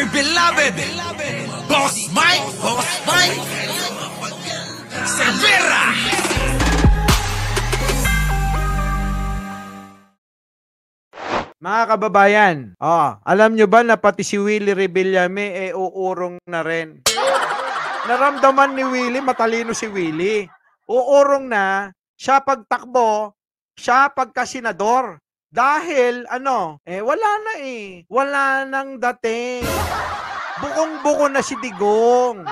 my beloved Boss Mike Severa. Mga kababayan, alam nyo ba na pati si Willie Revillame uurong na rin? Naramdaman ni Willie, matalino si Willie. Uurong na, siya pagtakbo, siya pagkasenador. Dahil, wala na wala nang dating. Bukong-buko na si Digong.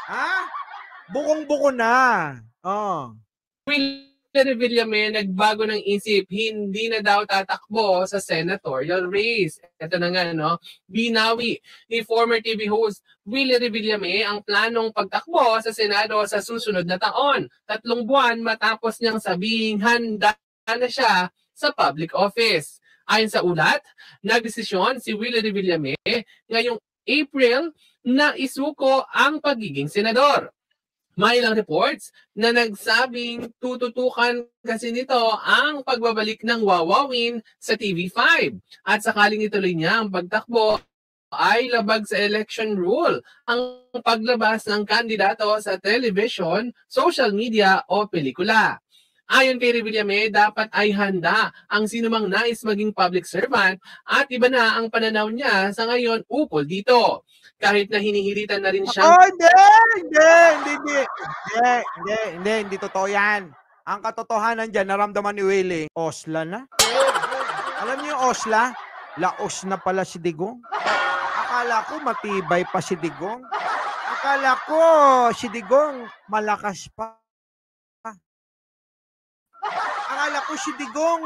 Ha? Bukong-buko na. Willie Revillame nagbago ng isip, hindi na daw tatakbo sa senatorial race. Ito na nga, binawi ni former TV host Willie Revillame ang planong pagtakbo sa Senado sa susunod na taon. 3 buwan matapos niyang sabihing handa na siya sa public office. Ayon sa ulat, nagdesisyon si Willie Revillame ngayong April na isuko ang pagiging senador. May ilang reports na nagsabing tututukan kasi nito ang pagbabalik ng Wawawin sa TV5. At sakaling ituloy niya ang pagtakbo ay labag sa election rule ang paglabas ng kandidato sa television, social media o pelikula. Ayon kay Revillame, dapat ay handa ang sinumang nais maging public servant at iba na ang pananaw niya sa ngayon ukol dito. Kahit na hinihiritan na rin siya. Hindi totoo yan. Ang katotohanan dyan, naramdaman ni Willie, osla na. Alam niyo yung osla? Laos na pala si Digong. Akala ko matibay pa si Digong. Akala ko si Digong malakas pa. Akala ko si Digong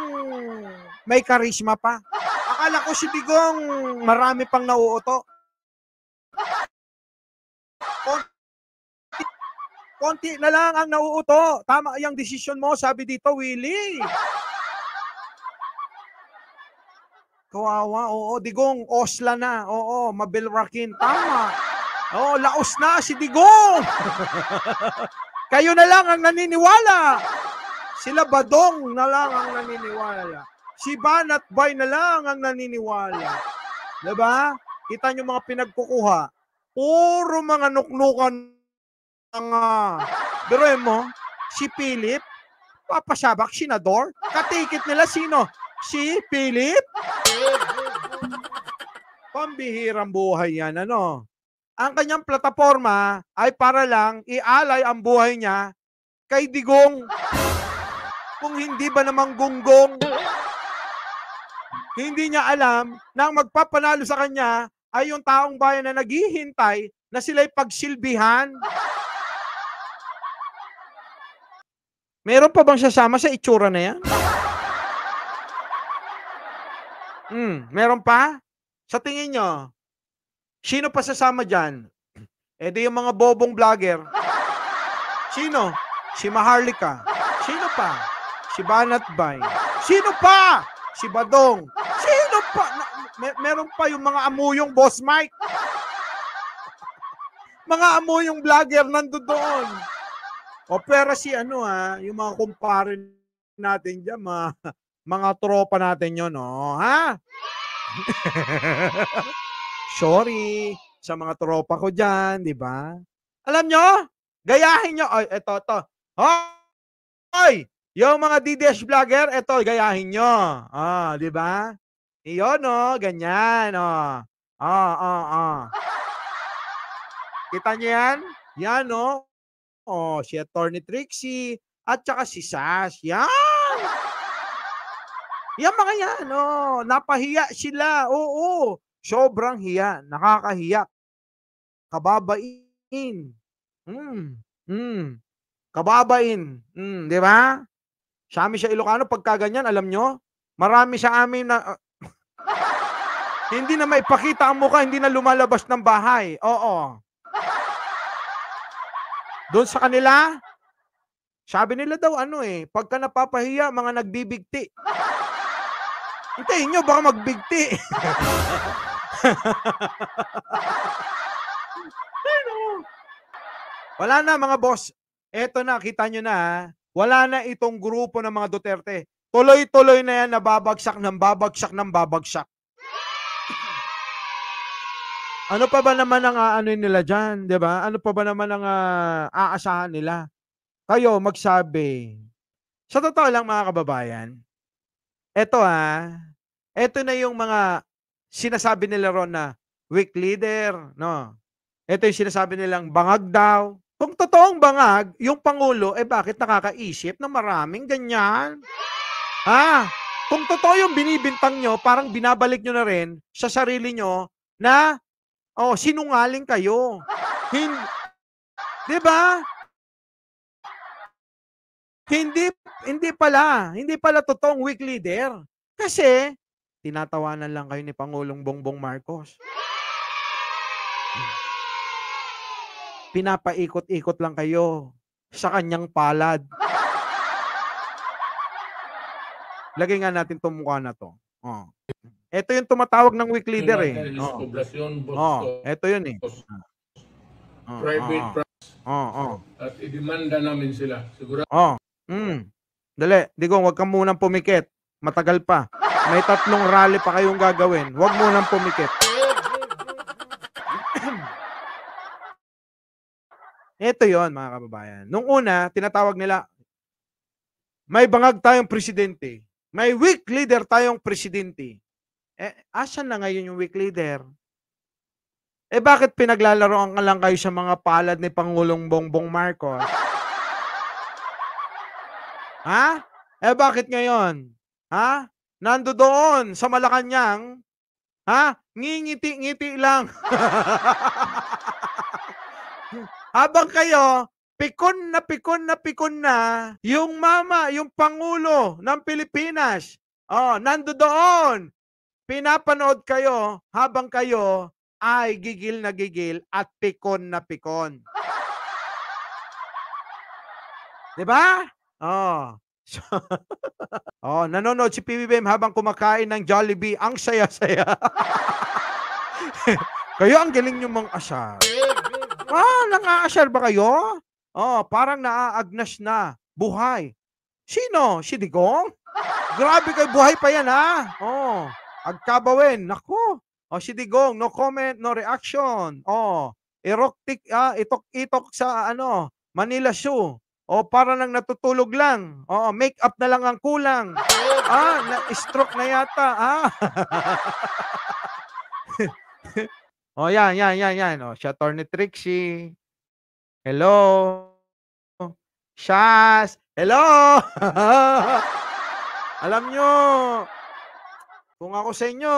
may karisma pa. Akala ko si Digong marami pang nauuto. Konti na lang ang nauuto. Tama yung desisyon mo, sabi dito, Willie. Kawawa, Digong, osla na. Mabilrakin, tama. Laos na si Digong. Kayo na lang ang naniniwala. Sila Badong na lang ang naniniwala. Si Banat Bay na lang ang naniniwala. Diba? Kita nyo mga pinagkukuha. Puro mga nuknukan ang biruin mo, si Philip, papasabak, senador. Katikit nila sino? Si Philip? Pambihirang buhay yan, Ang kanyang plataforma ay para lang ialay ang buhay niya kay Digong. Kung hindi ba namang gunggong, hindi niya alam na ang magpapanalo sa kanya ay yung taong bayan na naghihintay na sila'y pagsilbihan. Meron pa bang sasama sa itsura na yan? Meron pa? Sa tingin nyo, sino pa sasama dyan? Di yung mga bobong vlogger. Sino? Si Maharlika. Sino pa? Si Banat Bay. Sino pa? Si Badong. Sino pa? Meron pa yung mga amuyong Boss Mike. Mga amuyong vlogger nandoon. Pero si yung mga kumpare natin dyan, mga tropa natin yun, ha? Sorry sa mga tropa ko dyan, di ba? Alam nyo, gayahin nyo. Ito. Hoy! Yung mga DDS vlogger, ito, gayahin nyo. Di ba? Iyon, ganyan, Kita nyo yan? Yan, si Attorney Trixie, at saka si Sash. Yan! Yan mga yan, napahiya sila. Oo, sobrang hiya. Nakakahiya. Kababain. Kababain. Di ba? Sa amin sa Ilocano, pagka ganyan, alam nyo, marami sa amin na hindi na maipakita ang mukha, hindi na lumalabas ng bahay. Oo. Doon sa kanila, sabi nila daw pagka napapahiya, mga nagbibigti. Hintayin nyo, baka magbigti. Wala na mga boss. Eto na, kita nyo na. Wala na itong grupo ng mga Duterte. Tuloy-tuloy na yan, nababagsak ng babagsak ng babagsak. Ano pa ba naman ang ano nila diyan, 'di ba? Ano pa ba naman ang aasahan nila? Kayo magsabi. Sa totoo lang mga kababayan, eto eto na yung mga sinasabi nila ron na weak leader, no? Eto yung sinasabi nilang bangag daw. Kung totoong bangag, yung Pangulo, bakit nakakaisip ng maraming ganyan? Ha? Kung totoo yung binibintang nyo, parang binabalik nyo na rin sa sarili nyo na, sinungaling kayo. Di ba? Hindi pala totoong weak leader. Kasi, tinatawanan lang kayo ni Pangulong Bongbong Marcos. Pinapaikot-ikot lang kayo sa kanyang palad. Lagay nga natin itong mukha na to. Ito yung tumatawag ng weak leader ito yun private practice. At idemanda namin sila. Siguro. Dali, Digong, wag kang munang pumikit. Matagal pa. May 3 rally pa kayong gagawin. Wag munang pumikit. Ito yon mga kababayan. Nung una, tinatawag nila, may bangag tayong presidente. May weak leader tayong presidente. Asan na ngayon yung weak leader? Bakit pinaglalaroan ka lang kayo sa mga palad ni Pangulong Bongbong Marcos? Ha? Bakit ngayon? Ha? Nando doon sa Malacanang, ngingiti-ngiti lang. Habang kayo, pikon na yung yung Pangulo ng Pilipinas. Nando doon. Pinapanood kayo habang kayo ay gigil na gigil at pikon na pikon. Diba? So, nanonood si PBBM habang kumakain ng Jollibee. Ang saya-saya. Kayo ang galing nyo mang asyar. Nang-aasyar ba kayo? Parang naaagnas na. Buhay. Sino? Si Digong? Grabe kayo, buhay pa yan agkabawin. Naku. Si Digong, no comment, no reaction. Itok-itok sa Manila Zoo. Para lang natutulog lang. Make up na lang ang kulang. Na-stroke na yata. Yan. Si Attorney Trixie. Hello. Shaz. Hello. Alam nyo, kung ako sa inyo,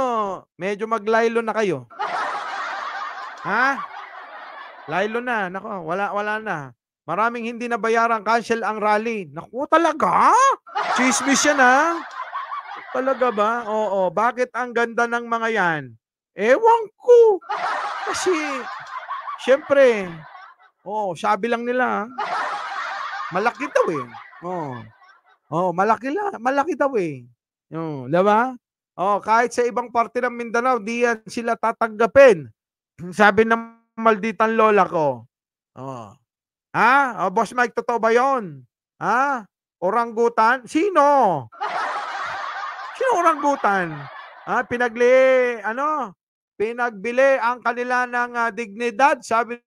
medyo maglaylo na kayo. Laylo na. Nako, wala na. Maraming hindi nabayaran, cancel ang rally. Naku, talaga? Chismis yan Talaga ba? Oo. Bakit ang ganda ng mga yan? Ewan ko. Kasi, syempre, sabi lang nila, malaki daw malaki daw diba? Kahit sa ibang parte ng Mindanao, di yan sila tatanggapin. Sabi ng malditan lola ko. Boss Mike, totoo ba yun? Oranggutan? Sino? Sino oranggutan? Pinagbili ang kanila ng dignidad. Sabi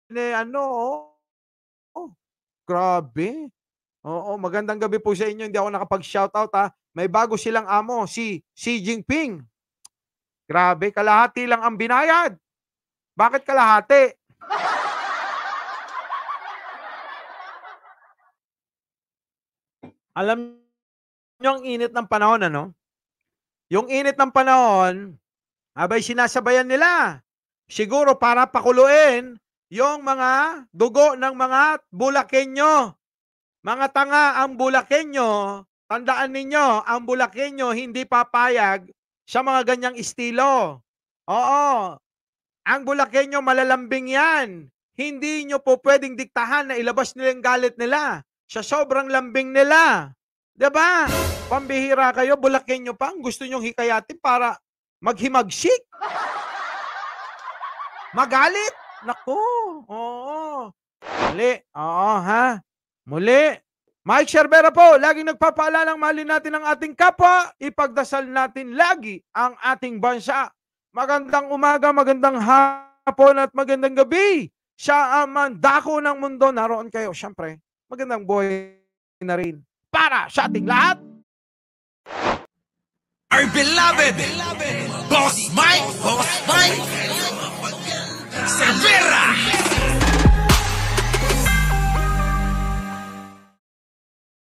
ni grabe. Magandang gabi po sa inyo. Hindi ako nakapag-shoutout May bago silang amo, si Xi Jinping. Grabe, kalahati lang ang binayad. Bakit kalahati? Alam nyo ang init ng panahon, Yung init ng panahon, abay sinasabayan nila. Siguro para pakuluin yung mga dugo ng mga Bulakenyo. Mga tanga ang Bulakenyo. Tandaan ninyo, ang Bulakenyo hindi papayag sa mga ganyang estilo. Ang Bulakenyo malalambing yan. Hindi nyo po pwedeng diktahan na ilabas nila yung galit nila. Sa sobrang lambing nila. Diba? Pambihira kayo, Bulakenyo pa. Ang gusto nyong hikayatin para maghimagsik. Magalit. Naku. Muli. Mike Cervera po, laging nagpapaalalang mahalin natin ang ating kapwa. Ipagdasal natin lagi ang ating bansa. Magandang umaga, magandang hapon at magandang gabi. Siya ang mandako ng mundo. Naroon kayo. Siyempre, magandang buhay na rin para sa ating lahat. Our beloved Boss Mike.